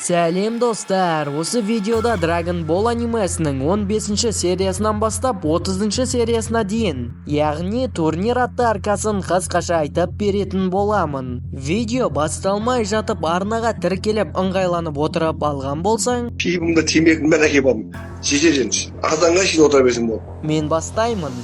Сәлем достар, осы видеода Dragon Ball анимесінің 15-ші сериясынан бастап 30-ші сериясына дейін, яғни турнир атты арқасын қысқаша айтып беретін боламын. Видео басталмай жатып арнаға тіркеліп ыңғайланып отырып алған болсаң, 피부ımda темекін бәрі әкеп алдым. Шешеженші, азанға шейін отыра берсем болды. мен бастаймын.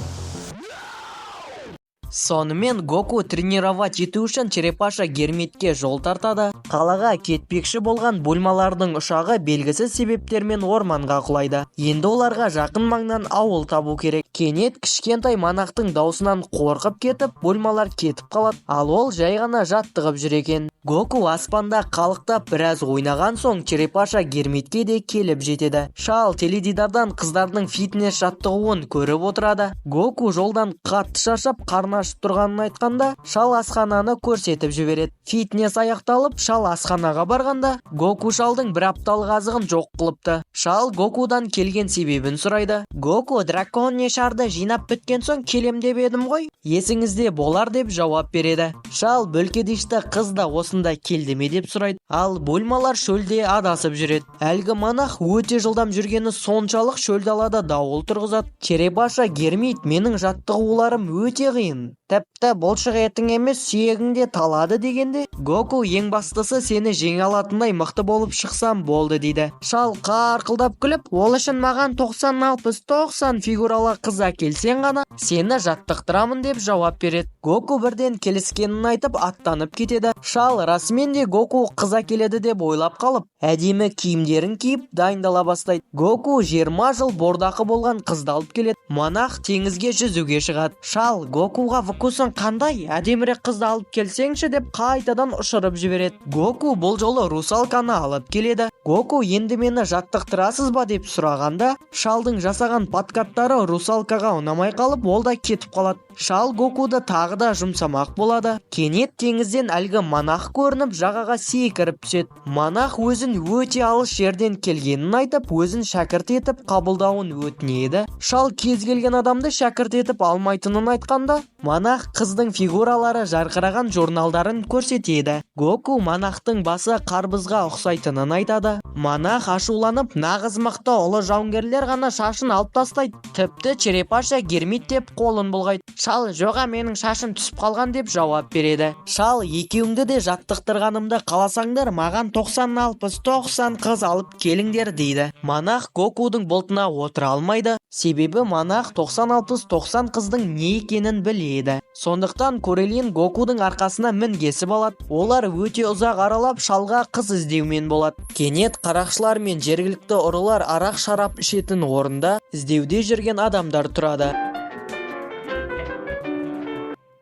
Сонымен Гоку тренировать ету үшін черепаша Гермитке жол тартады. Қалаға кетпекші болған бөлмалардың ұшағы белгісіз себептермен орманға құлайды. Енді оларға жақын маңнан ауыл табу керек. Кенет кішкентай Монахтың даусынан қорқып кетіп, бөлмалар кетіп қалады. Ал ол жай ғана жаттығып жүр екен. Гоку аспанда қалықтап біраз ойнаған соң черепаша Гермитке де келіп жетеді. Шал теледидардан қыздардың фитнес жаттығуын көріп отырады. Гоку жолдан қатты шаршап қарны ашып тұрғанын айтқанда, шал асхананы көрсетіп жібереді. Фитнес аяқталып, шал асханаға барғанда, Гоку шалдың бір апталық азығын жоқ қылыпты. Шал Гокудан келген себебін сұрайды. Гоку дракон шарды жинап біткен соң келем деп едім ғой, есіңізде болар деп жауап береді. Шал бөлкедешті қыз да осында келді ме деп сұрайды. Ал бөлмалар шөлде адасып жүреді. Әлгі монах өте жылдам жүргені соншалық шөл далада дауыл тұрғызады. Черепаша Гермит, менің жаттығуларым өте қиын. Тіпті бұлшық етің емес сүйегіңде талады дегенде, Гоку ең бастысы сені жеңе алатындай мықты болып шықсам болды дейді. Шал қарқылдап күліп, ол үшін маған 90-60-90 фигуралы қыз әкелсең ғана сені жаттықтырамын деп жауап береді. Гоку бірден келіскенін айтып аттанып кетеді. Шал расымен де Гоку қыз әкеледі деп ойлап қалып, әдемі киімдерін киіп дайындала бастайды. Гоку 20 жыл бордақы болған қызды алып келеді. Монах теңізге жүзуге шығады. Шал Гокуға вкусың қандай, әдемірек қызды алып келсеңші деп қайтадан ұшырып жібереді. Гоку бұл жолы русалканы алып келеді. Гоку енді мені жаттықтырасыз ба деп сұрағанда, шалдың жасаған подкаттары русалкаға ұнамай қалып, ол да кетіп қалады. Шал Гокуды тағы да жұмсамақ болады. Кенет теңізден әлгі монах көрініп, жағаға секіріп түседі. Монах өзін өте алыс жерден келгенін айтып, өзін шәкірт етіп қабылдауын өтінеді. Шал кез келген адамды шәкірт етіп алмайтынын айтқанда, монах қыздың фигуралары жарқыраған журналдарын көрсетеді. Гоку монахтың басы қарбызға ұқсайтынын айтады. Монах ашуланып, нағыз мықты ұлы жауынгерлер ғана шашын алып тастайды. Тіпті черепаша Гермит деп қолын бұлғайды. Шал, жоға менің шашым түсіп қалған деп жауап береді. Шал, екеуіңді де жаттықтырғанымды қаласаңдар, маған 90-60-90 қыз алып келіңдер дейді. Монах Гокудың болтына отыра алмайды. Себебі монах 90-60-90 қыздың не екенін біледі. Сондықтан Корелин Гокудың арқасына мінгесіп алады. Олар өте ұзақ аралап шалға қыз іздеумен болады. Кенет қарақшылар мен жергілікті ұрылар арақ шарап ішетін орында іздеуде жүрген адамдар тұрады.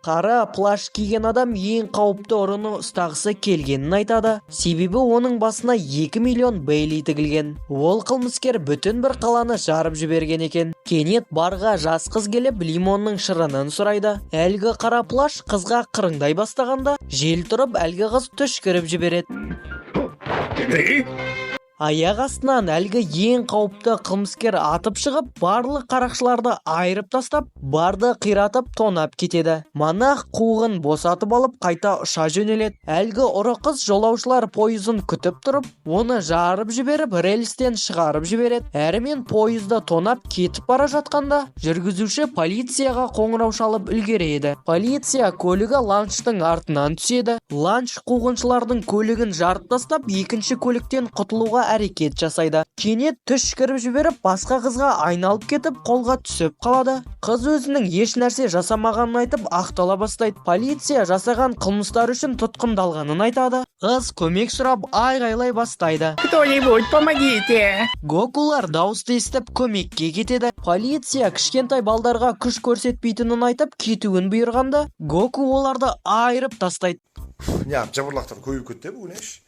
Қара плащ киген адам ең қауіпті ұрыны ұстағысы келгенін айтады. Себебі оның басына 2 миллион бейли тігілген. Ол қылмыскер бүтін бір қаланы жарып жіберген екен. Кенет барға жас қыз келіп лимонның шырынын сұрайды. Әлгі қара плащ қызға қырыңдай бастағанда, жел тұрып әлгі қыз түшкіріп жібереді. Аяқ астынан әлгі ең қауіпті қылмыскер атып шығып, барлық қарақшыларды айырып тастап, барды қиратып тонап кетеді. Монах қуғын босатып алып, қайта ұша жөнеледі. Әлгі ұры қыз жолаушылар пойызын күтіп тұрып, оны жарып жіберіп, рельстен шығарып жібереді. Әрімен пойызды тонап кетіп бара жатқанда, жүргізуші полицияға қоңырау шалып үлгереді. Полиция көлігі ланчтың артынан түседі. Ланч қуғыншылардың көлігін жарып тастап, екінші көліктен құтылуға әрекет жасайды. Кенет түшкіріп жіберіп, басқа қызға айналып кетіп, қолға түсіп қалады. Қыз өзінің еш нәрсе жасамағанын айтып, ақтала бастайды. Полиция жасаған қылмыстар үшін тұтқындалғанын айтады. Қыз көмек сұрап айғайлай бастайды. Кто-нибудь, помогите! Гокулар дауысты естіп көмекке кетеді. Полиция кішкентай балдарға күш көрсетпейтінін айтып, кетуін бұйырғанда, Гоку оларды айырып тастайды. Не, жабырлақтар көйіп кетті бүгін еш.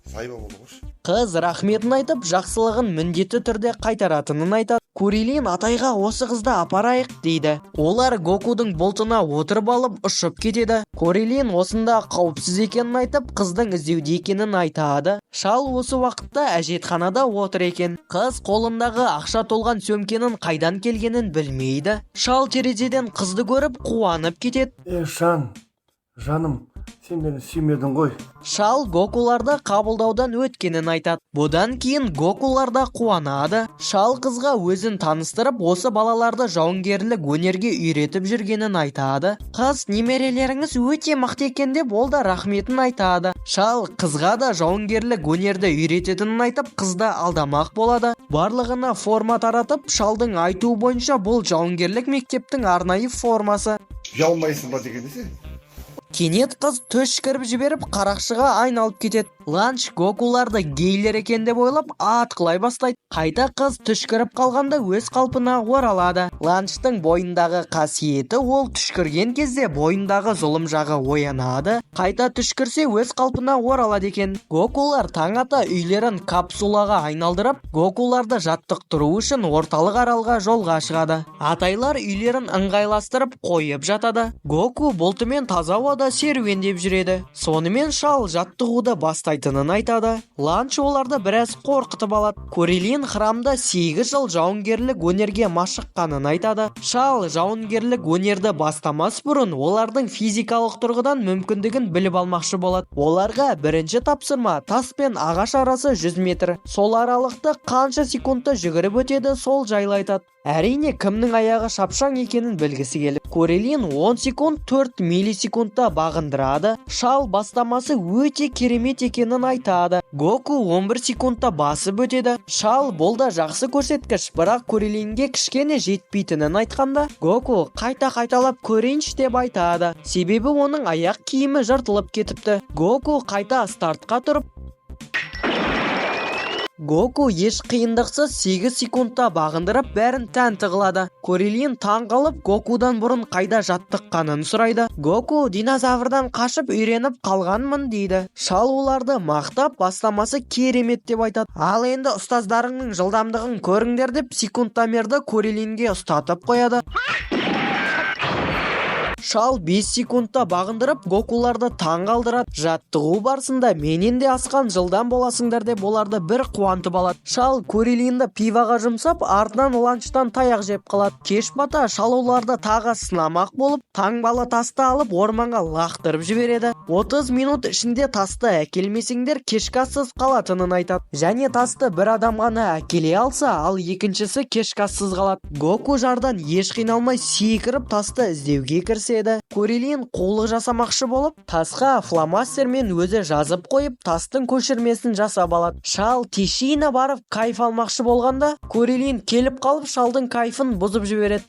Сайба болды қош. Қыз рахметін айтып, жақсылығын міндетті түрде қайтаратынын айтады. Корелин атайға осы қызды апарайық дейді. Олар Гокудың болтына отырып алып ұшып кетеді. Корелин осында қауіпсіз екенін айтып, қыздың іздеуде екенін айтады. Шал осы уақытта әжетханада отыр екен. Қыз қолындағы ақша толған сөмкенің қайдан келгенін білмейді. Шал терезеден қызды көріп қуанып кетеді. Шан, жаным, Сен мені сүймедің ғой. Шал Гокуларды қабылдаудан өткенін айтады. Бұдан кейін Гокулар да қуанады. Шал қызға өзін таныстырып, осы балаларды жауынгерлік өнерге үйретіп жүргенін айтады. Қыз немерелеріңіз өте мықты екен деп ол да рахметін айтады. Шал қызға да жауынгерлік өнерді үйрететінін айтып, қызды алдамақ болады. Барлығына форма таратып, шалдың айтуы бойынша бұл жауынгерлік мектептің арнайы формасы. Ұялмайсың ба деген десе? Кенет қыз түшкіріп жіберіп қарақшыға айналып кетеді. Ланч Гокуларды гейлер екен деп ойлап атқылай бастайды. Қайта қыз түшкіріп қалғанда өз қалпына оралады. Ланчтың бойындағы қасиеті ол түшкірген кезде бойындағы зұлым жағы оянады. Қайта түшкірсе өз қалпына оралады екен. Гокулар таң ата үйлерін капсулаға айналдырып, Гокуларды жаттықтыру үшін орталық аралға жолға шығады. Атайлар үйлерін ыңғайластырып қойып жатады. Гоку бұлтымен таза ауада серуендеп жүреді. Сонымен шал жаттығуды бастайтынын айтады. Ланч оларды біраз қорқытып алады. Корелин храмда 8 жыл жауынгерлік өнерге машыққанын айтады. Шал жауынгерлік өнерді бастамас бұрын олардың физикалық тұрғыдан мүмкіндігін біліп алмақшы болады. Оларға бірінші тапсырма тас пен ағаш арасы 100 метр. Сол аралықты қанша секундта жүгіріп өтеді, сол жайлы айтады. Әрине кімнің аяғы шапшаң екенін білгісі келіп, Корелин 10 секунд 4 миллисекундта бағындырады. Шал бастамасы өте керемет екенін айтады. Гоку 11 секундта басып өтеді. Шал бұл да жақсы көрсеткіш, бірақ Корелинге кішкене жетпейтінін айтқанда, Гоку қайталап көрейінші деп айтады. Себебі оның аяқ киімі жыртылып кетіпті. Гоку қайта стартқа тұрып, Гоку еш қиындықсыз 8 секундта бағындырып, бәрін тәнті қылады. Корелин таң қалып, Гокудан бұрын қайда жаттыққанын сұрайды. Гоку динозаврдан қашып үйреніп қалғанмын дейді. Шал оларды мақтап, бастамасы керемет деп айтады. Ал енді ұстаздарыңның жылдамдығын көріңдер деп секундтамерді Корелинге ұстатып қояды. Шал 5 секундта бағындырып, Гокуларды таң қалдырады. Жаттығу барысында менен де асқан жылдам боласыңдар деп оларды бір қуантып алады. Шал Корелинді пиваға жұмсап, артынан ланчтан таяқ жеп қалады. Кеш бата шал оларды тағы сынамақ болып, таңбалы тасты алып орманға лақтырып жібереді. 30 минут ішінде тасты әкелмесеңдер кешкі ассыз қалатынын айтады. Және тасты бір адам ғана әкеле алса, ал екіншісі кешкі ассыз қалады. Гоку жардан еш қиналмай секіріп тасты іздеуге кіріседі. Корелин қулық жасамақшы болып, тасқа фломастермен өзі жазып қойып, тастың көшірмесін жасап алады. Шал тешейіне барып кайф алмақшы болғанда, Корелин келіп қалып шалдың кайфын бұзып жібереді.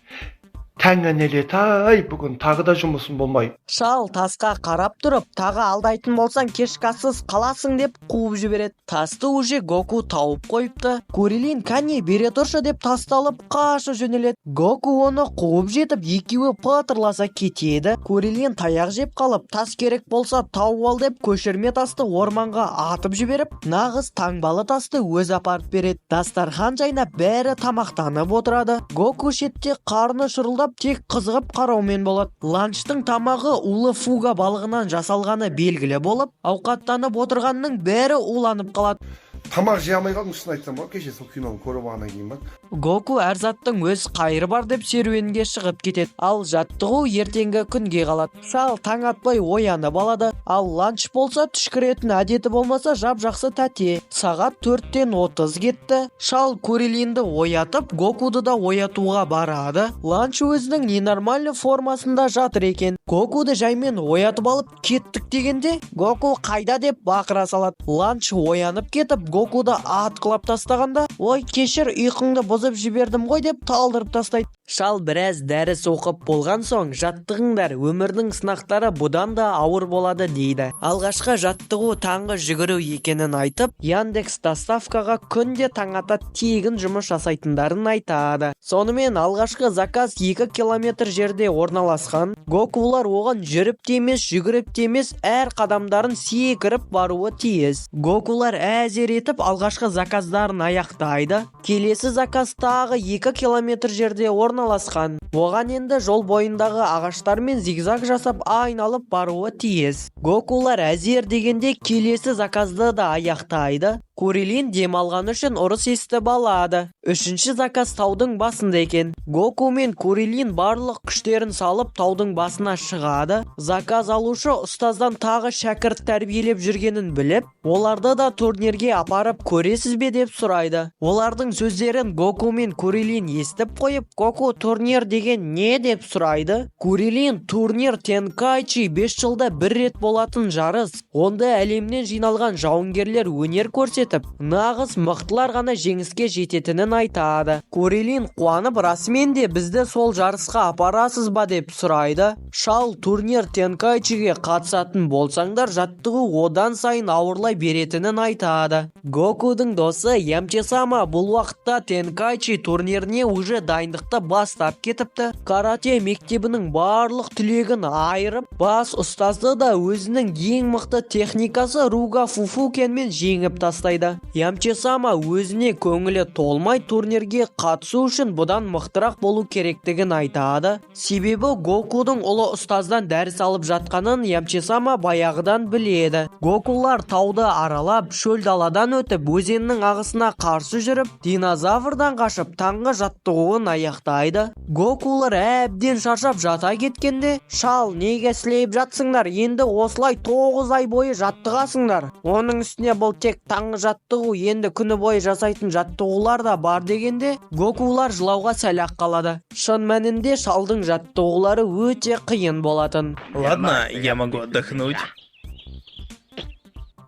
Тәңі ай, бүгін тағы да жұмысым болмай. Шал тасқа қарап тұрып, тағы алдайтын болсаң кешкасыз қаласың деп қуып жібереді. Тасты уже Гоку тауып қойыпты. Корелин кәне бере тұршы деп тасты алып қашы жөнеледі. Гоку оны қуып жетіп, екеуі патырласа кетеді. Корелин таяқ жеп қалып, тас керек болса тауып ал деп көшірме тасты орманға атып жіберіп, нағыз таңбалы тасты өз апарып береді. Дастархан жайына бәрі тамақтанып отырады. Гоку шетте қарны шырылдап тек қызығып қараумен болады. Ланчтың тамағы улы фуга балығынан жасалғаны белгілі болып, ауқаттанып отырғанның бәрі уланып қалады. Тамақ жей алмай қалдым, шын айтсам ба, кеше сол киноны көріп алғаннан кейін ба. Гоку әр заттың өз қайыры бар деп серуенге шығып кетеді. Ал жаттығу ертеңгі күнге қалады. Шал таң атпай оянып алады. Ал ланч болса түшкіретін әдеті болмаса жап-жақсы тәте. Сағат 4-тен 30 кетті. Шал Корелинді оятып, Гокуды да оятуға барады. Ланч өзінің ненормальны формасында жатыр екен. Гокуды жаймен оятып алып кеттік дегенде, Гоку қайда деп бақыра салады. Ланч оянып кетіп, Гокуды атқылап тастағанда, ой кешір ұйқыңды бұзып жібердім ғой деп талдырып тастайды. Шал біраз дәріс оқып болған соң, жаттығыңдар, өмірдің сынақтары бұдан да ауыр болады дейді. Алғашқы жаттығу таңғы жүгіру екенін айтып, Яндекс доставкаға күнде таң ата тегін жұмыс жасайтындарын айтады. Сонымен алғашқы заказ 2 километр жерде орналасқан. Гокулар оған жүріп темес, жүгіріп темес, әр қадамдарын секіріп баруы тиіс. Гокулар әзер етіп алғашқы заказдарын аяқтайды. Келесі заказ тағы 2 километр жерде орналасқан. оған енді жол бойындағы ағаштармен зигзаг жасап айналып баруы тиіс. Гокулар әзер дегенде келесі заказды да аяқтайды. Курилин демалған үшін ұрыс естіп алады. Үшінші заказ таудың басында екен. Гоку мен Курилин барлық күштерін салып таудың басына шығады. Заказ алушы ұстаздан тағы шәкірт тәрбиелеп жүргенін біліп, оларды да турнирге апарып көресіз бе деп сұрайды. Олардың сөздерін Гоку мен Курилин естіп қойып, Гоку турнир деген не деп сұрайды. Курилин турнир Тенкайчи 5 жылда бір рет болатын жарыс. Онда әлемнен жиналған жауынгерлер өнер көрсетіп, нағыз мықтылар ғана жеңіске жететінін айтады. Курилин қуанып, расымен де бізді сол жарысқа апарасыз ба деп сұрайды. Шал турнир Тенкайчиге қатысатын болсаңдар, жаттығу одан сайын ауырлай беретінін айтады. Гокудың досы Ямчи-сама бұл уақытта Тенкайчи турниріне уже дайындықты бастап кетіпті. Карате мектебінің барлық түлегін айырып, бас ұстазды да өзінің ең мықты техникасы Руга Фуфукенмен жеңіп тастайды. Ямчи-сама өзіне көңілі толмай турнирге қатысу үшін бұдан мықтырақ болу керектігін айтады. Себебі Гокудың ұлы ұстаздан дәріс алып жатқанын Ямчи-сама баяғыдан біледі. Гокулар тауды аралап, шөл даладан өтіп, өзеннің ағысына қарсы жүріп, динозаврдан қашып, таңғы жаттығуын аяқтайды. Гокулар әбден шаршап жата кеткенде, шал, неге сілейіп жатсыңдар? Енді осылай 9 ай бойы жаттығасыңдар. Оның үстіне бұл тек таңғы жаттығу, енді күні бойы жасайтын жаттығулар да бар дегенде, Гокулар жылауға сәл-ақ қалады. Шын мәнінде шалдың жаттығулары өте қиын болатын. Ладно, я могу отдохнуть.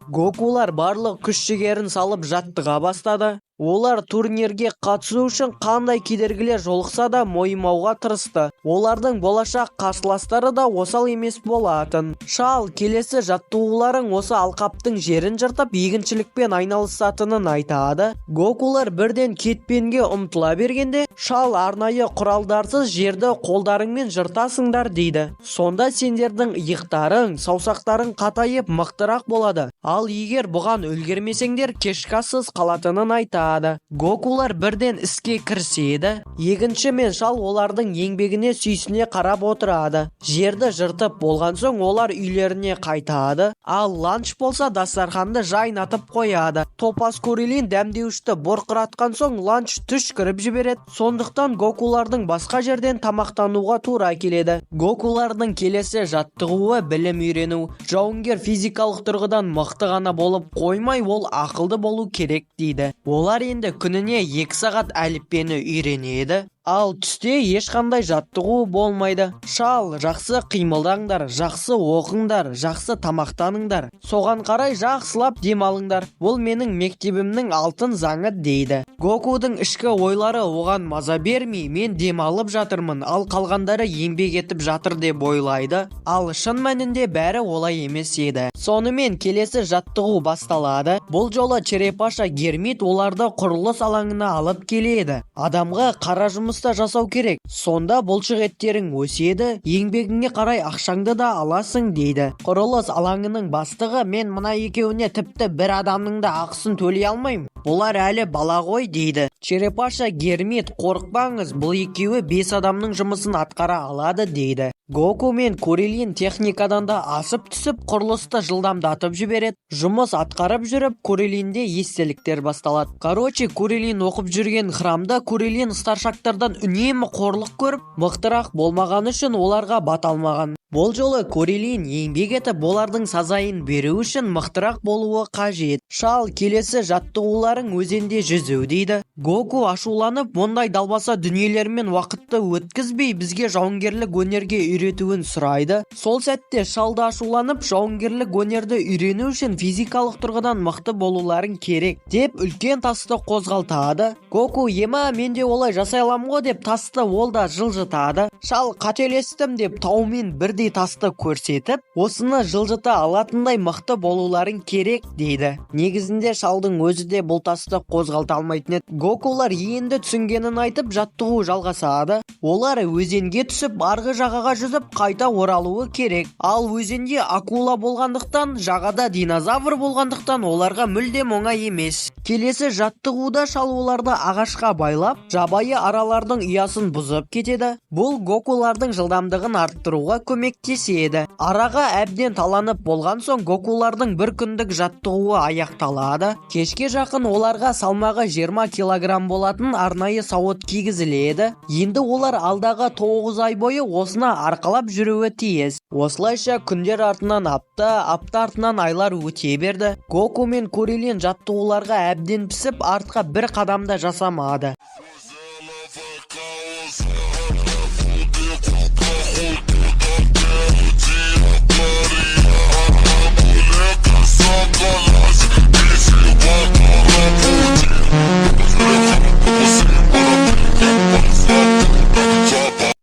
Гокулар барлық күш-жігерін салып жаттыға бастады. Олар турнирге қатысу үшін қандай кедергілер жолықса да мойымауға тырысты. Олардың болашақ қарсыластары да осал емес болатын. Шал келесі жаттығуларын осы алқаптың жерін жыртып, егіншілікпен айналысатынын айтады. Гокулар бірден кетпенге ұмтыла бергенде, шал арнайы құралдарсыз жерді қолдарыңмен жыртасыңдар дейді. Сонда сендердің иықтарың, саусақтарың қатайып мықтырақ болады. Ал егер бұған үлгермесеңдер, кешкасыз қалатынын айтады. Гокулар бірден іске кіріседі. Егінші мен шал олардың еңбегіне сүйсіне қарап отырады. Жерді жыртып болған соң олар үйлеріне қайтады. Ал ланч болса дастарханды жайнатып қояды. Топас Курилин дәмдеуішті бұрқыратқан соң ланч түшкіріп жібереді. Сондықтан Гокулардың басқа жерден тамақтануға тура келеді. Гокулардың келесі жаттығуы білім үйрену. Жауынгер физикалық тұрғыдан мықты ғана болып қоймай, ол ақылды болу керек дейді. Олар енді күніне 2 сағат әліппені үйренеді. Ал түсте ешқандай жаттығу болмайды. Шал, жақсы қимылдаңдар, жақсы оқыңдар, жақсы тамақтаныңдар. Соған қарай жақсылап демалыңдар. Бұл менің мектебімнің алтын заңы дейді. Гокудың ішкі ойлары оған маза бермей, мен демалып жатырмын, ал қалғандары еңбек етіп жатыр деп ойлайды. Ал шын мәнінде бәрі олай емес еді. Сонымен келесі жаттығу басталады. Бұл жолы черепаша Гермит оларды құрылыс алаңына алып келеді. Адамға қара жұмыста жасау керек. Сонда бұлшық еттерің өседі, еңбегіңе қарай ақшаңды да аласың дейді. Құрылыс алаңының бастығы, мен мына екеуіне тіпті бір адамның да ақысын төлей алмаймын. Бұлар әлі бала ғой дейді. Черепаша Гермит, қорықпаңыз, бұл екеуі 5 адамның жұмысын атқара алады дейді. Гоку мен Курилин техникадан да асып түсіп, құрылысты жылдамдатып жібереді. Жұмыс атқарып жүріп, Курилинде естеліктер басталады. Короче, Курилин оқып жүрген храмда Курилин старшактардан үнемі қорлық көріп, мықтырақ болмаған үшін оларға бата алмаған. Бұл жолы Курилин еңбек етіп, олардың сазайын беру үшін мықтырақ болуы қажет. Шал, келесі жаттығуларың өзенде жүзу дейді. Гоку ашуланып, мұндай далбаса дүниелермен уақытты өткізбей бізге жауынгерлік өнерге үйретуін сұрайды. Сол сәтте шалды ашуланып, жауынгерлік өнерді үйрену үшін физикалық тұрғыдан мықты болуларың керек деп үлкен тасты қозғалтады. Гоку, ема, мен де олай жасай аламын ғой деп тасты ол да жылжытады. Шал, қателестім деп таумен бірдей тасты көрсетіп, осыны жылжыта алатындай мықты болуларың керек дейді. Негізінде шалдың өзі де бұл тасты қозғалта алмайтын еді. Гокулар енді түсінгенін айтып жаттығу жалғасады. Олар өзенге түсіп арғы жағаға жүзіп қайта оралуы керек. Ал өзенде акула болғандықтан, жағада динозавр болғандықтан оларға мүлдем оңай емес. Келесі жаттығуда шал оларды ағашқа байлап, жабайы аралардың ұясын бұзып кетеді. Бұл Гокулардың жылдамдығын арттыруға көмектеседі. Араға әбден таланып болған соң Гокулардың бір күндік жаттығуы аяқталады. Кешке жақын оларға салмағы 20 килограмм болатын арнайы сауыт кигізіледі. Енді олар алдағы 9 ай бойы осыны арқалап жүруі тиіс. Осылайша күндер артынан апта артынан айлар өте берді. Гоку мен Курилин жаттығуларға әбден пісіп, артқа бір қадамда жасамады.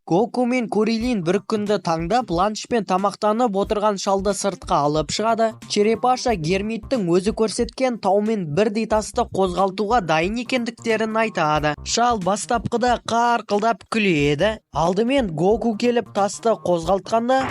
Гоку мен Курилин бір күнді таңдап ланчпен тамақтанып отырған шалды сыртқа алып шығады. Черепаша Гермиттің өзі көрсеткен таумен бірдей тасты қозғалтуға дайын екендіктерін айтады. Шал бастапқыда қарқылдап күледі. Алдымен Гоку келіп тасты қозғалтқанда,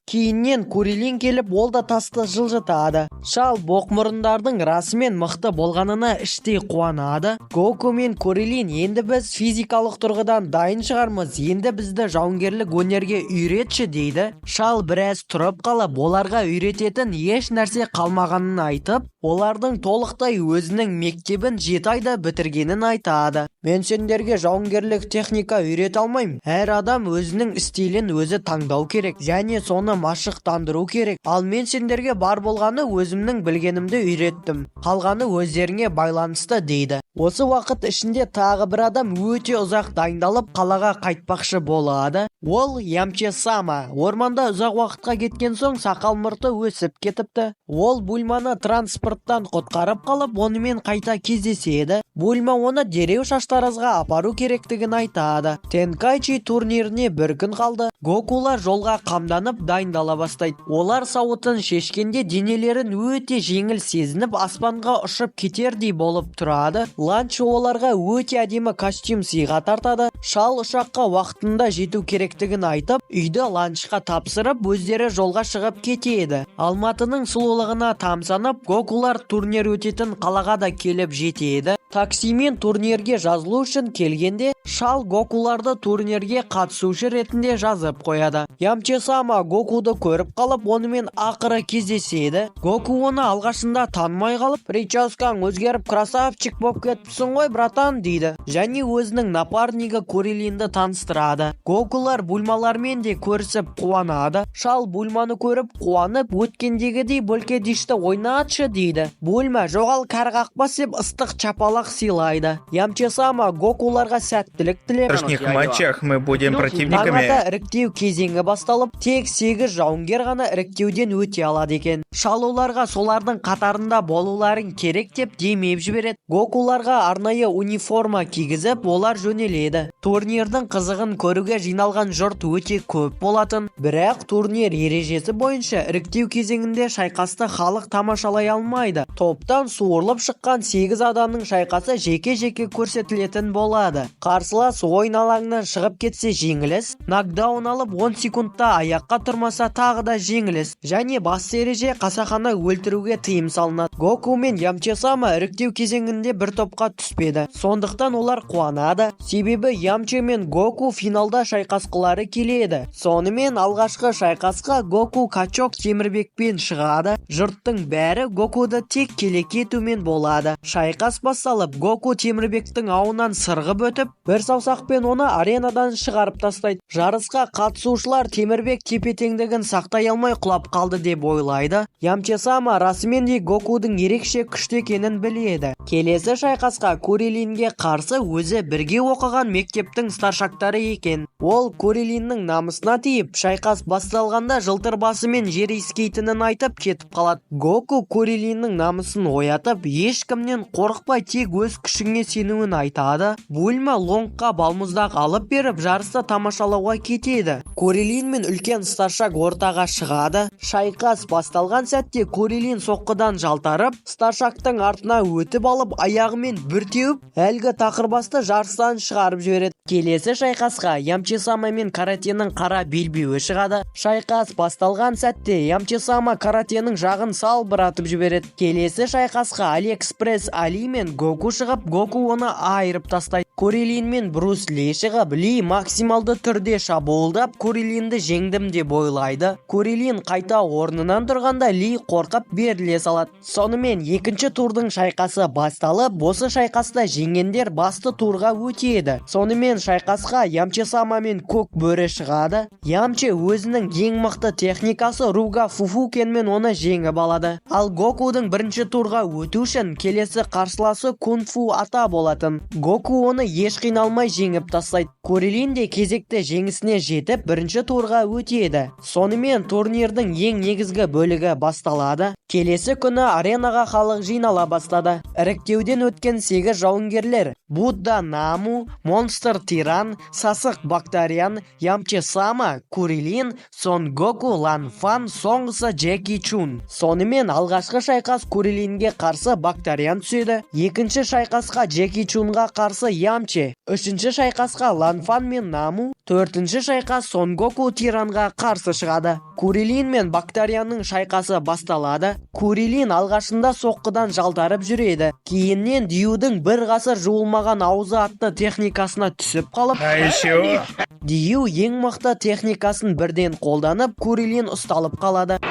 кейіннен Курилин келіп ол да тасты жылжытады. Шал боқмұрындардың расымен мықты болғанына іштей қуанады. Гоку мен Курилин, енді біз физикалық тұрғыдан дайын шығармыз, енді бізді жауынгерлік өнерге үйретші дейді. Шал біраз тұрып қалып, оларға үйрететін еш нәрсе қалмағанын айтып, олардың толықтай өзінің мектебін 7 айда бітіргенін айтады. Мен сендерге жауынгерлік техника үйрете алмаймын. Әр адам өзінің стилін өзі таңдау керек, және соны машықтандыру керек. Ал мен сендерге бар болғаны өзімнің білгенімді үйреттім. Қалғаны өздеріңе байланысты дейді. Осы уақыт ішінде тағы бір адам өте ұзақ дайындалып қалаға қайтпақшы болады. Ол Ямче-сама. Орманда ұзақ уақытқа кеткен соң сақал мұрты өсіп кетіпті. Ол Бульманы транспорттан құтқарып қалып, онымен қайта кездеседі. Бульма оны дереу шаштаразға апару керектігін айтады. Тенкайчи турниріне бір күн қалды. Гокулар жолға қамданып дайындала бастайды. Олар сауытын шешкенде денелерін өте жеңіл сезініп, аспанға ұшып кетердей болып тұрады. Ланч оларға өте әдемі костюм сыйға тартады. Шал ұшаққа уақытында жету керектігін айтып, үйді ланчқа тапсырып, өздері жолға шығып кетеді. Алматының сұлулығына тамсанып, Гокулар турнир өтетін қалаға да келіп жетеді. Таксимен турнирге жазылу үшін келгенде, шал Гокуларды турнирге қатысушы ретінде жазып қояды. Ямче-сама Гокуды көріп қалып, онымен ақыры кездеседі. Гоку оны алғашында танымай қалып, прическаң өзгеріп красавчик боп кетіпсің ғой, братан, дейді. Және өзінің напарнигі Курилинді таныстырады. Гокулар Бульмалармен де көрісіп қуанады. Шал Бульманы көріп қуанып, өткендегідей бөлкедишті ойнатшы дейді. Бульма жоғал кәрғақпас деп ыстық чапалақ сыйлайды. Ямче-сама Гокуларға сәттілік тілеп, В прежних матчах мы будем противниками. таңата іріктеу кезеңі басталып, тек 8 жауынгер ғана іріктеуден өте алады екен. Шал оларға солардың қатарында болуларын керек деп демеп жібереді. Гокуларға арнайы униформа кигізіп, олар жөнеледі. Турнирдің қызығын көруге жиналған жұрт өте көп болатын. Бірақ турнир ережесі бойынша іріктеу кезеңінде шайқасты халық тамашалай алмайды. Топтан суырылып шыққан 8 адамның шайқасы жеке-жеке көрсетілетін болады. Қарсылас ойын алаңынан шығып кетсе жеңіліс, нокдаун алып 10 секундта аяққа тұрмаса тағы да жеңіліс. Және басты ереже қасақана өлтіруге тыйым салынады. Гоку мен Ямче-сама іріктеу кезеңінде бір топқа түспеді. Сондықтан олар қуанады. Себебі Ямче мен Гоку финалда шайқасқылары келеді. Сонымен алғашқы шайқасқа Гоку качок темірбекпен шығады. Жұрттың бәрі Гокуды тек келекетумен болады. Шайқас басталып, Гоку темірбектің ауынан сырғып өтіп, бір саусақпен оны аренадан шығарып тастайды. Жарысқа қатысушылар темірбек тепе-теңдігін сақтай алмай құлап қалды деп ойлайды. Ямче-сама расымен де Гокудың ерекше күшті екенін біледі. Келесі шайқасқа Курилинге қарсы өзі бірге оқыған мектептің старшактары екен. Ол Курилиннің намысына тиіп, шайқас басталғанда жылтыр басымен жер иіскейтінін айтып кетіп қалады. Гоку Курилиннің намысын оятып, ешкімнен қорықпай тек тек өз күшіңе сенуін айтады. Бульма Лонгқа балмұздақ алып беріп, жарысты тамашалауға кетеді. Курилин мен үлкен Старшак ортаға шығады. Шайқас басталған сәтте Курилин соққыдан жалтарып, Старшактың артына өтіп алып, аяғымен бір теуіп, әлгі тақырбасты жарыстан шығарып жібереді. Келесі шайқасқа Ямчи-сама мен Каратенің қара белбеуі шығады. Шайқас басталған сәтте Ямчи-сама Каратенің жағын салбыратып жібереді. Келесі шайқасқа Алиэкспресс Али мен Гоку шығып, Гоку оны айырып тастайды. Курилин мен Брус Ли шығып, Ли максималды түрде шабуылдап, Курилинді жеңдім деп ойлайды. Курилин қайта орнынан тұрғанда Ли қорқып беріле салады. Сонымен екінші турдың шайқасы басталып, осы шайқаста жеңгендер басты турға өтеді. Сонымен шайқасқа Ямчи-сама мен Көк бөрі шығады. Ямчи өзінің ең мықты техникасы Руга Фуфукенмен оны жеңіп алады. Ал Гокудың бірінші турға өту үшін келесі қарсыласы Кунг-фу ата болатын. Гоку оны еш қиналмай жеңіп тастайды. Курилин де кезекті жеңісіне жетіп, бірінші турға өтеді. Сонымен турнирдің ең негізгі бөлігі басталады. Келесі күні аренаға халық жинала бастады. Іріктеуден өткен 8 жауынгерлер Будда Наму, Монстр Тиран, Сасық Бактариан, Ямчи-сама, Курилин, Сон Гоку, Лан Фан, соңғысы Джеки Чун. Сонымен алғашқы шайқас Курилинге қарсы Бактариан түседі. Екінші шайқасқа Джеки Чунға қарсы Ямчи. Үшінші шайқасқа Лан Фан мен Наму. Төртінші шайқас Сон Гоку Тиранға қарсы шығады. Курилин мен Бактарианның шайқасы басталады. Курилин алғашында соққыдан жалтарып жүреді. Кейіннен Дьюдің бір ғасыр жуылмаған аузы атты техникасына түсіп қалып, А еще... Дью ең мықты техникасын бірден қолданып, Курилин ұсталып қалады.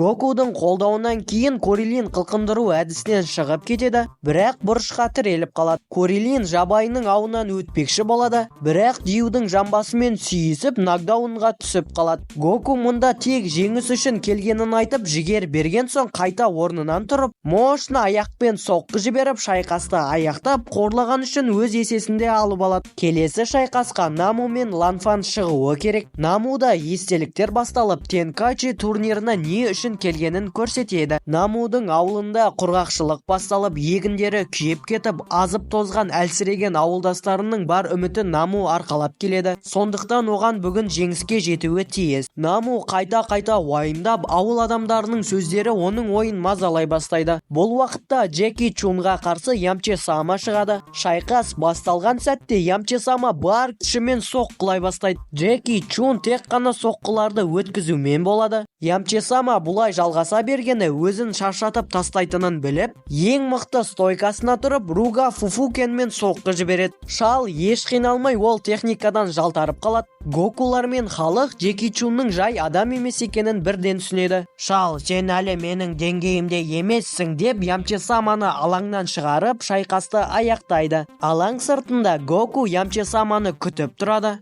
Гокудың қолдауынан кейін Курилин қылқындыру әдісінен шығып кетеді, бірақ бұрышқа тіреліп қалады. Курилин жабайының ауынан өтпекші болады, бірақ Дьюдің жамбасымен сүйісіп нокдаунға түсіп қалады. Гоку мұнда тек жеңіс үшін келгенін айтып, жігер берген соң қайта орнынан тұрып, мощны аяқпен соққы жіберіп, шайқасты аяқтап, қорлаған үшін өз есесінде алып алады. Келесі шайқасқа Наму мен Лан Фан шығуы керек. Намуда естеліктер басталып, Тенкачи турнирына не үшін келгенін көрсетеді. Намудың ауылында құрғақшылық басталып, егіндері күйіп кетіп, азып тозған әлсіреген ауылдастарының бар үміті Наму арқалап келеді. Сондықтан оған бүгін жеңіске жетуі тиіс. Наму қайта-қайта уайымдап, ауыл адамдарының сөздері оның ойын мазалай бастайды. Бұл уақытта Джеки Чунға қарсы Ямчи-сама шығады. Шайқас басталған сәтте Ямчи-сама бар күшімен соққылай бастайды. Джеки Чун тек қана соққыларды өткізумен болады. Ямчи-сама бұлай жалғаса бергені өзін шаршатып тастайтынын біліп, ең мықты стойкасына тұрып, Руга Фуфукенмен соққы жібереді. Шал еш қиналмай ол техникадан жалтарып қалады. Гокулар мен халық Джеки Чунның жай адам емес екенін бірден түсінеді. Шал, сен әлі менің деңгейімде емессің деп Ямчи-саманы алаңнан шығарып, шайқасты аяқтайды. Алаң сыртында Гоку Ямчи-саманы күтіп тұрады.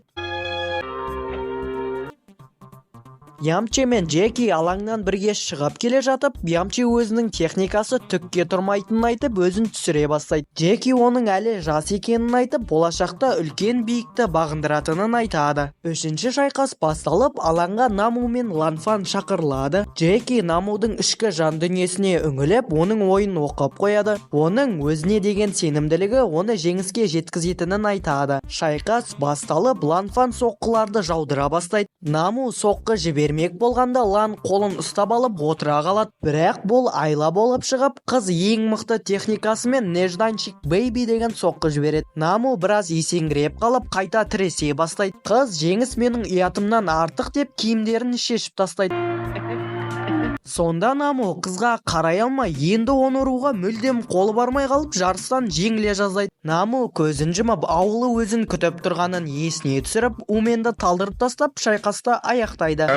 Ямчи мен Джеки алаңнан бірге шығып келе жатып, Ямчи өзінің техникасы түкке тұрмайтынын айтып, өзін түсіре бастайды. Джеки оның әлі жас екенін айтып, болашақта үлкен биікті бағындыратынын айтады. Үшінші шайқас басталып, алаңға Наму мен Лан Фан шақырылады. Джеки Намудың ішкі жан дүниесіне үңіліп, оның ойын оқып қояды. Оның өзіне деген сенімділігі оны жеңіске жеткізетінін айтады. Шайқас басталып, Лан Фан соққыларды жаудыра бастайды. Наму соққы жібермек болғанда Лан қолын ұстап алып отыра қалады. Бірақ бұл айла болып шығып, қыз ең мықты техникасымен Нежданчик Бэйби деген соққы жібереді. Наму біраз есеңгіреп қалып, қайта тіресе бастайды. Қыз жеңіс менің ұятымнан артық деп киімдерін шешіп тастайды. Сонда Наму қызға қарай алмай, енді оны ұруға мүлдем қолы бармай қалып, жарыстан жеңіле жаздайды. Наму көзін жұмып, ауылы өзін күтіп тұрғанын есіне түсіріп, Уменді талдырып тастап, шайқасты аяқтайды.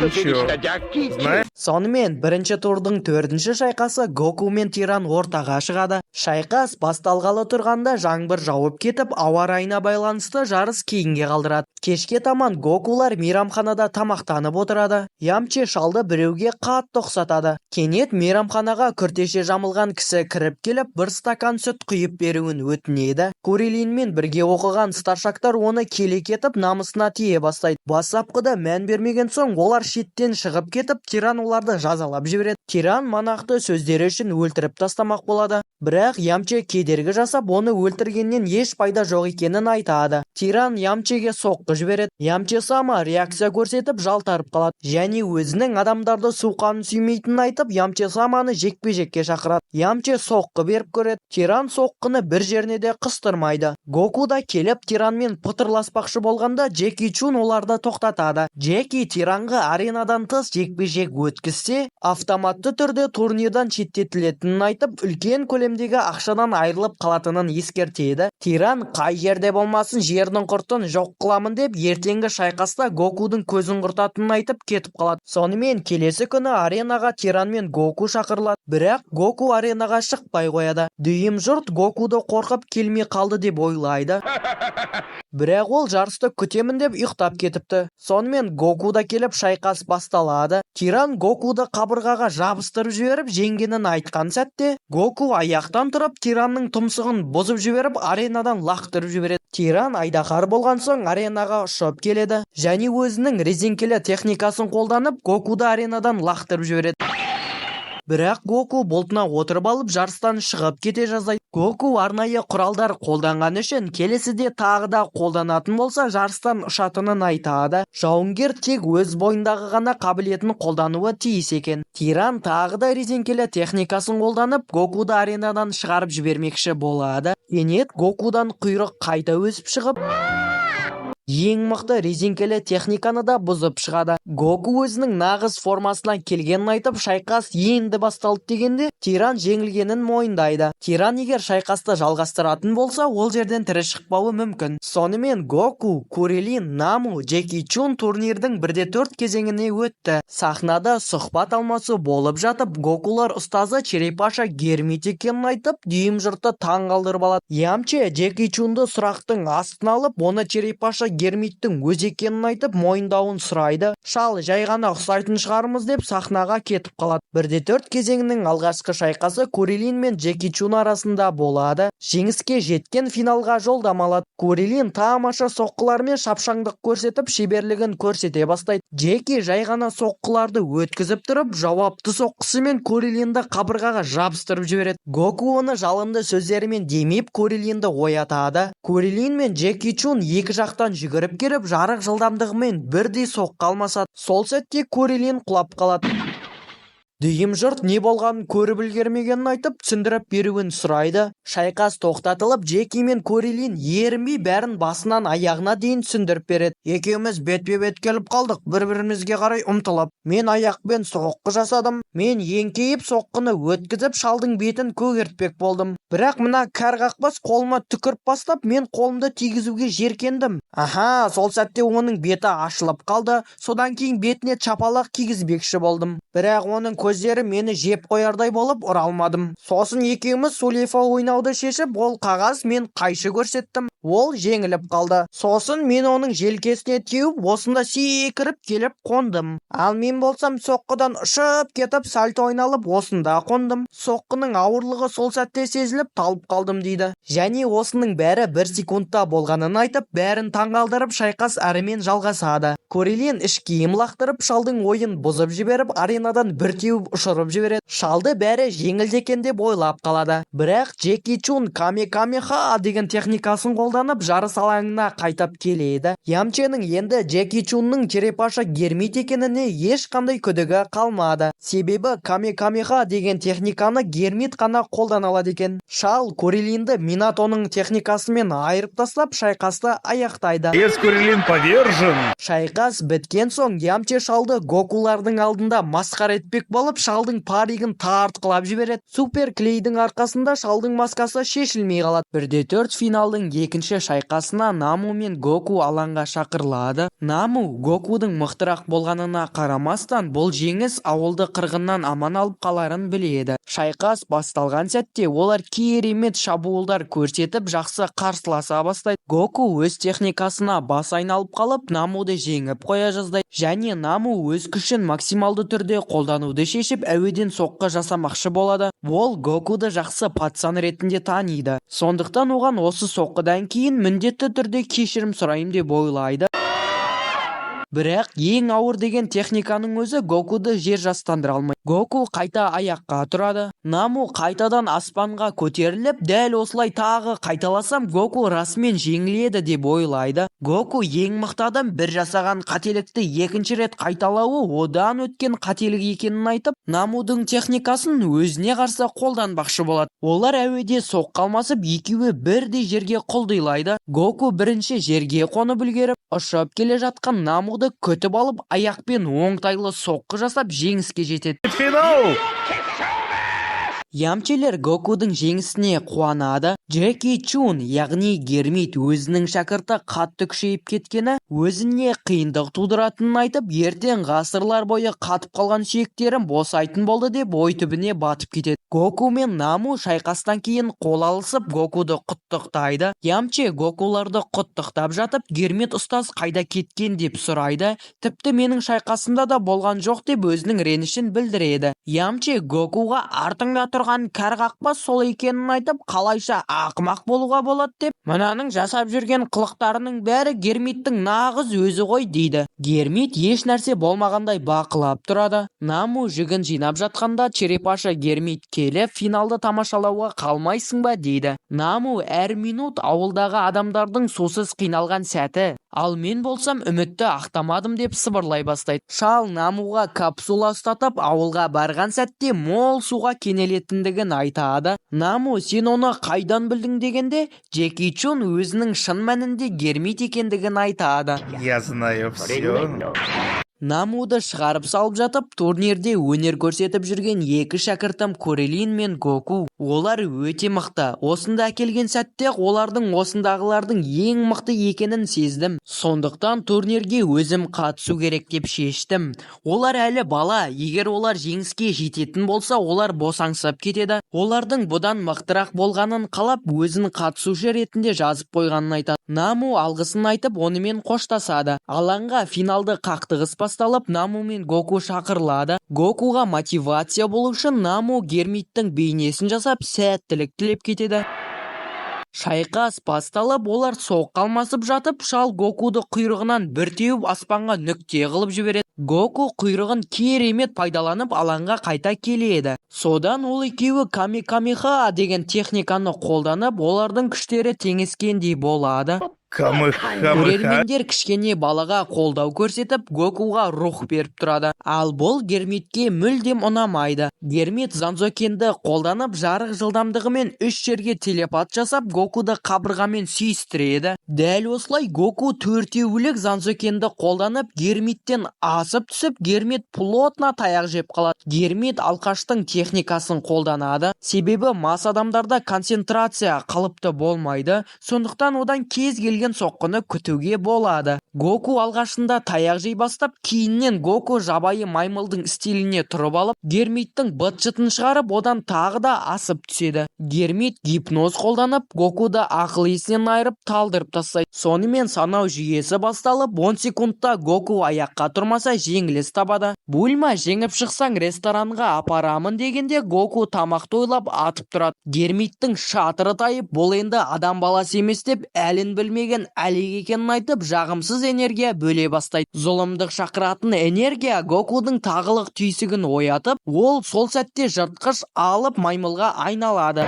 Сонымен бірінші турдың төртінші шайқасы Гоку мен Тиран ортаға шығады. Шайқас басталғалы тұрғанда жаңбыр жауып кетіп, ауа райына байланысты жарыс кейінге қалдырады. Кешке таман Гокулар мейрамханада тамақтанып отырады. Ямчи шалды біреуге қатты ұқсатады. Кенет мейрамханаға күртеше жамылған кісі кіріп келіп, бір стакан сүт құйып беруін өтінеді. Курилинмен бірге оқыған старшактар оны келе кетіп намысына тие бастайды. Бастапқыда мән бермеген соң олар шеттен шығып кетіп, тиран оларды жазалап жібереді. Тиран монақты сөздері үшін өлтіріп тастамақ болады. Бірақ Ямче кедергі жасап, оны өлтіргеннен еш пайда жоқ екенін айтады. Тиран Ямчеге соққы жібереді. Ямче сама реакция көрсетіп жалтарып қалады. Және өзінің адамдарды суқанын сүймейтінін айтып, Ямче саманы жекпе-жекке шақырады. Ямче соққы беріп көреді. Тиран соққыны бір жеріне де қыстырмайды. Гоку да келіп тиранмен пытырласпақшы болғанда Джеки Чун оларды тоқтатады. Джеки тиранға аренадан тыс жекпе-жек өткізсе, автоматты түрде турнирдан шеттетілетінін айтып, үлкен көлемдегі ақшадан айырылып қалатынын ескертеді. Тиран қай жерде болмасын жердің құртын жоқ қыламын деп, ертеңгі шайқаста Гокудың көзін құртатынын айтып кетіп қалады. Сонымен келесі күні аренаға Тиран мен Гоку шақырылады. Бірақ Гоку аренаға шықпай қояды. Дүйім жұрт Гокуды қорқып келмей қалды деп ойлайды. Бірақ ол жарысты күтемін деп ұйықтап кетіпті. Сонымен Гоку да келіп шайқас басталады. Тиран Гокуды қабырғаға жабыстырып жіберіп жеңгенін айтқан сәтте, Гоку аяқтан тұрып Тиранның тұмсығын бұзып жіберіп аренадан лақтырып жібереді. Тиран айдаһар болған соң аренаға ұшып келеді және өзінің резеңкелі техникасын қолданып Гокуды аренадан лақтырып жібереді. Бірақ Гоку болтына отырып алып жарыстан шығып кете жаздайды. Гоку арнайы құралдар қолданған үшін келесіде тағы да қолданатын болса жарыстан ұшатынын айтады. Жауынгер тек өз бойындағы ғана қабілетін қолдануы тиіс екен. Тиран тағы да резеңкелі техникасын қолданып Гокуды аренадан шығарып жібермекші болады. Кенет Гокудан құйрық қайта өсіп шығып, ең мықты резеңкелі техниканы да бұзып шығады. Гоку өзінің нағыз формасына келгенін айтып, шайқас енді басталды дегенде, Тиран жеңілгенін мойындайды. Тиран егер шайқасты жалғастыратын болса, ол жерден тірі шықпауы мүмкін. Сонымен Гоку, Курилин, Наму, Джеки Чун турнирдің 1/4 кезеңіне өтті. Сахнада сұхбат алмасу болып жатып, Гокулар ұстазы Черепаша Гермит екенін айтып, дүйім жұртты таң қалдырып алады. Ямче Джеки Чунды сұрақтың астына алып, оны Черепаша Гермиттің өз екенін айтып мойындауын сұрайды. Шал жай ғана ұқсайтын шығармыз деп сахнаға кетіп қалады. 1/4 кезеңінің алғашқы шайқасы Курилин мен Джеки Чун арасында болады. Жеңіске жеткен финалға жолдама алады. Курилин тамаша соққылармен шапшаңдық көрсетіп шеберлігін көрсете бастайды. Джеки жай ғана соққыларды өткізіп тұрып, жауапты соққысымен Курилинді қабырғаға жабыстырып жібереді. Гоку оны жалынды сөздерімен демеп Курилинді оятады. Курилин мен Джеки Чун екі жақтан жүгіріп келіп, жарық жылдамдығымен бірдей соққы алмасады. Сол сәтте Курилин құлап қалады. Дүйім жұрт не болғанын көріп үлгермегенін айтып, түсіндіріп беруін сұрайды. Шайқас тоқтатылып, Джеки мен Курилин ерінбей бәрін басынан аяғына дейін түсіндіріп береді. Екеуміз бетпе-бет келіп қалдық, бір-бірімізге қарай ұмтылып. Мен аяқпен соққы жасадым. Мен еңкейіп соққыны өткізіп, шалдың бетін көгертпек болдым. Бірақ мына кәр қақбас қолыма түкіріп бастап, мен қолымды тигізуге жеркендім. Аха, сол сәтте оның беті ашылып қалды. Содан кейін бетіне чапалақ кигізбекші болдым. Бірақ оның көздері мені жеп қоярдай болып ұра алмадым. Сосын екеуміз сулейфа ойнауды шешіп, ол қағаз мен қайшы көрсеттім. Ол жеңіліп қалды. Сосын мен оның желкесіне теуіп, осында секіріп келіп қондым. Ал мен болсам соққыдан ұшып кетіп, сальто ойналып, осында қондым. Соққының ауырлығы сол сәтте сезіліп, талып қалдым дейді. Және осының бәрі 1 секундта болғанын айтып, бәрін таңғалдырып, шайқас әрімен жалғасады. Курилин іш киім лақтырып, шалдың ойын бұзып жіберіп, аренадан бір теуіп ұшырып жібереді. Шалды бәрі жеңілдекен деп ойлап қалады. Бірақ Джеки Чун Камекамеха деген техникасын қолданып, жарыс алаңына қайтап келеді. Ямченің енді Джеки Чунның Черепаша Гермит екеніне ешқандай күдігі қалмады. Себебі Камекамеха деген техниканы Гермит қана қолдана алады екен. Шал Курилинді Минатоның техникасымен айырып тастап, шайқасты аяқтайды. Курилин повержен. Шайқас біткен соң Ямче шалды Гокулардың алдында масқара етпек болып, шалдың паригін тартқылап жібереді. Супер клейдің арқасында шалдың маскасы шешілмей қалады. 1/4 финалдың екінші шайқасына Наму мен Гоку алаңға шақырылады. Наму Гокудың мықтырақ болғанына қарамастан, бұл жеңіс ауылды қырғыннан аман алып қаларын біледі. Шайқас басталған сәтте олар керемет шабуылдар көрсетіп, жақсы қарсыласа бастайды. Гоку өз техникасына бас айналып қалып, Намуды жеңіп қоя жаздайды. Және Наму өз күшін максималды түрде қолдануды шешіп, шешіп әуеден соққы жасамақшы болады. Ол Гокуды жақсы пацан ретінде таниды. Сондықтан оған осы соққыдан кейін міндетті түрде кешірім сұрайым деп ойлайды. Бірақ ең ауыр деген техниканың өзі Гокуды жер жастандыра алмайды. Гоку қайта аяққа тұрады. Наму қайтадан аспанға көтеріліп, дәл осылай тағы қайталасам, Гоку расымен жеңіледі деп ойлайды. Гоку ең мықты адам бір жасаған қателікті екінші рет қайталауы одан өткен қателік екенін айтып, Намудың техникасын өзіне қарсы қолданбақшы болады. Олар әуеде соққы алмасып, екеуі бірдей жерге құлдилайды. Гоку бірінші жерге қонып үлгеріп, ұшып келе жатқан Намуды күтіп алып, аяқпен оңтайлы соққы жасап жеңіске жетеді. Финал! Ямчелер Гокудың жеңісіне қуанады. Джеки Чун, яғни Гермит өзінің шәкірті қатты күшейіп кеткені, өзіне қиындық тудыратынын айтып, ертең ғасырлар бойы қатып қалған сүйектерім босайтын болды деп ой түбіне батып кетеді. Гоку мен Наму шайқастан кейін қол алысып Гокуды құттықтайды. Ямче Гокуларды құттықтап жатып, Гермит ұстаз қайда кеткен деп сұрайды. Тіпті менің шайқасымда да болған жоқ деп өзінің ренішін білдіреді. Ямче Гокуға артыңда тұрған кәр қақпас сол екенін айтып, қалайша ақымақ болуға болады деп, мынаның жасап жүрген қылықтарының бәрі Гермиттің нағыз өзі ғой дейді. Гермит еш нәрсе болмағандай бақылап тұрады. Наму жүгін жинап жатқанда черепаша Гермит келіп, финалды тамашалауға қалмайсың ба дейді. Наму әр минут ауылдағы адамдардың сусыз қиналған сәті. Ал мен болсам үмітті ақтамадым деп сыбырлай бастайды. Шал Намуға капсула ұстатып ауылға барған сәтте мол суға кенелетіндігін айтады. Наму, сен оны қайдан білдің дегенде, Джеки Чун өзінің шын мәнінде Гермит екендігін айтады. Я знаю все. Намуды шығарып салып жатып, турнирде өнер көрсетіп жүрген екі шәкіртім Корелин мен Гоку. Олар өте мықты. Осында әкелген сәтте олардың осындағылардың ең мықты екенін сездім. Сондықтан турнирге өзім қатысу керек деп шештім. Олар әлі бала, егер олар жеңіске жететін болса, олар босаңсып кетеді. Олардың бұдан мықтырақ болғанын қалап, өзін қатысушы ретінде жазып қойғанын айтады. Наму алғысын айтып, онымен қоштасады. Алаңға финалды қақтығыс басталып, Наму мен Гоку шақырылады. Гокуға мотивация болу үшін Наму Гермиттің бейнесін жасап, сәттілік тілеп кетеді. Шайқас басталып, олар соққы алмасып жатып, шал Гокуды құйрығынан бір теуіп аспанға нүкте қылып жібереді. Гоку құйрығын керемет пайдаланып алаңға қайта келеді. Содан ол екеуі камикамиха деген техниканы қолданып, олардың күштері теңескендей болады. Көрермендер кішкене балаға қолдау көрсетіп, Гокуға рух беріп тұрады. Ал бұл Гермитке мүлдем ұнамайды. Гермит Занзокенді қолданып, жарық жылдамдығымен 3 жерге телепат жасап, Гокуды қабырғамен сүйістіреді. Дәл осылай Гоку төртеулік Занзокенді қолданып, Гермиттен асып түсіп, Гермит плотна таяқ жеп қалады. Гермит алқаштың техникасын қолданады. Себебі мас адамдарда концентрация қалыпты болмайды. Сондықтан одан кез келген соққыны күтуге болады. Гоку алғашында таяқ жей бастап, кейіннен Гоку жабайы маймылдың стиліне тұрып алып, Гермиттің быт-жытын шығарып, одан тағы да асып түседі. Гермит гипноз қолданып, Гокуды ақыл есінен айырып, талдырып тастайды. Сонымен санау жүйесі басталып, 10 секундта Гоку аяққа тұрмаса жеңіліс табады. Бульма, жеңіп шықсаң ресторанға апарамын дегенде, Гоку тамақты ойлап атып тұрады. Гермиттің шатыры тайып, бұл енді адам баласы емес деп әлін білмеген әлек екенін айтып, жағымсыз энергия бөле бастайды. Зұлымдық шақыратын энергия Гокудың тағылық түйсігін оятып, ол сол сәтте жыртқыш алып маймылға айналады.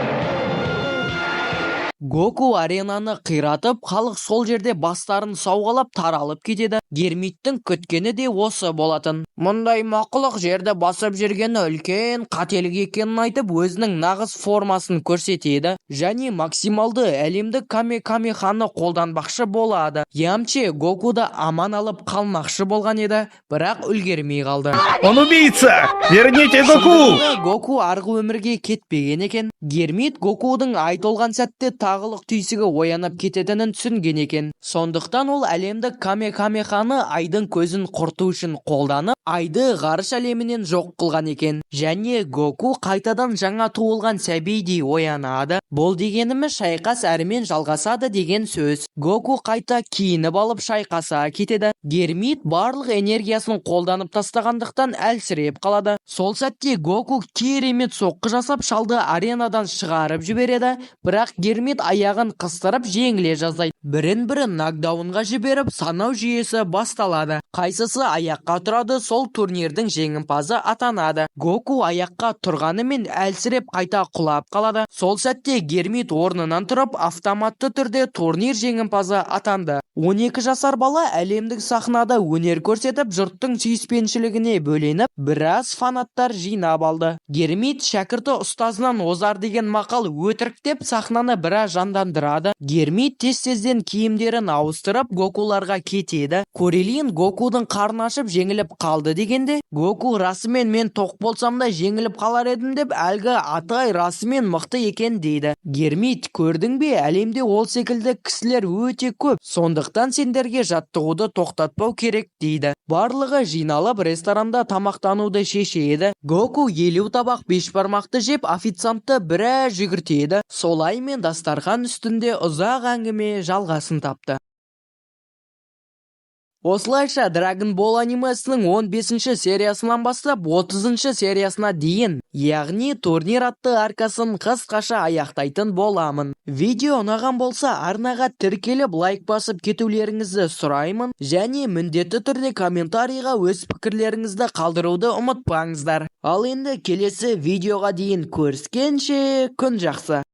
Гоку аренаны қиратып, халық сол жерде бастарын сауғалап таралып кетеді. Гермиттің күткені де осы болатын. Мұндай мақұлық жерді басып жүргені үлкен қателік екенін айтып, өзінің нағыз формасын көрсетеді және максималды әлемдік камикамиханы қолданбақшы болады. Ямче Гокуды аман алып қалмақшы болған еді, бірақ үлгермей қалды. Он убийца! Верните Гоку! Гоку арғы өмірге кетпеген екен. Гермит Гокудың айтылған сәтте тағылық түйсігі оянып кететінін түсінген екен. Сондықтан ол әлемдік камикамиханы айдың көзін құрту үшін қолданып, айды ғарыш әлемінен жоқ қылған екен. Және Гоку қайтадан жаңа туылған сәбидей оянады. Бұл дегеніміз шайқас әрмен жалғасады деген сөз. Гоку қайта киініп алып шайқаса кетеді. Гермит барлық энергиясын қолданып тастағандықтан әлсіреп қалады. Сол сәтте Гоку керемет соққы жасап шалды аренадан шығарып жібереді, бірақ Гермит аяғын қыстырып жеңіле жаздайды. Бірін-бірі нокдаунға жіберіп, санау жүйесі басталады. Қайсысы аяққа тұрады, сол турнирдің жеңімпазы атанады. Гоку аяққа тұрғанымен әлсіреп қайта құлап қалады. Сол сәтте Гермит орнынан тұрып, автоматты түрде турнир жеңімпазы атанды. 12 жасар бала әлемдік сахнада өнер көрсетіп, жұрттың сүйіспеншілігіне бөленіп, біраз фанаттар жинап алды. Гермит шәкірті ұстазынан озар деген мақал өтірік деп сахнаны біраз жандандырады. Гермит тез-тезден киімдерін ауыстырып, Гокуларға кетеді. Корелин Гокудың қарны ашып жеңіліп қалды дегенде, Гоку расымен мен тоқ болсам да жеңіліп қалар едім деп, әлгі атай расымен мықты екен дейді. Гермит, көрдің бе, әлемде ол секілді кісілер өте көп, сондықтан сендерге жаттығуды тоқтатпау керек дейді. Барлығы жиналып ресторанда тамақтануды шешеді. Гоку 50 табақ бешбармақты жеп официантты біраз жүгіртеді. Солай мен дастархан үстінде ұзақ әңгіме жалғасын тапты. Осылайша Dragon Ball анимасының 15-ші сериясынан бастап 30-ші сериясына дейін, яғни турнир атты аркасын қысқаша аяқтайтын боламын. Видео ұнаған болса, арнаға тіркеліп лайк басып кетулеріңізді сұраймын, және міндетті түрде комментарийға өз пікірлеріңізді қалдыруды ұмытпаңыздар. Ал енді келесі видеоға дейін көріскенше күн жақсы.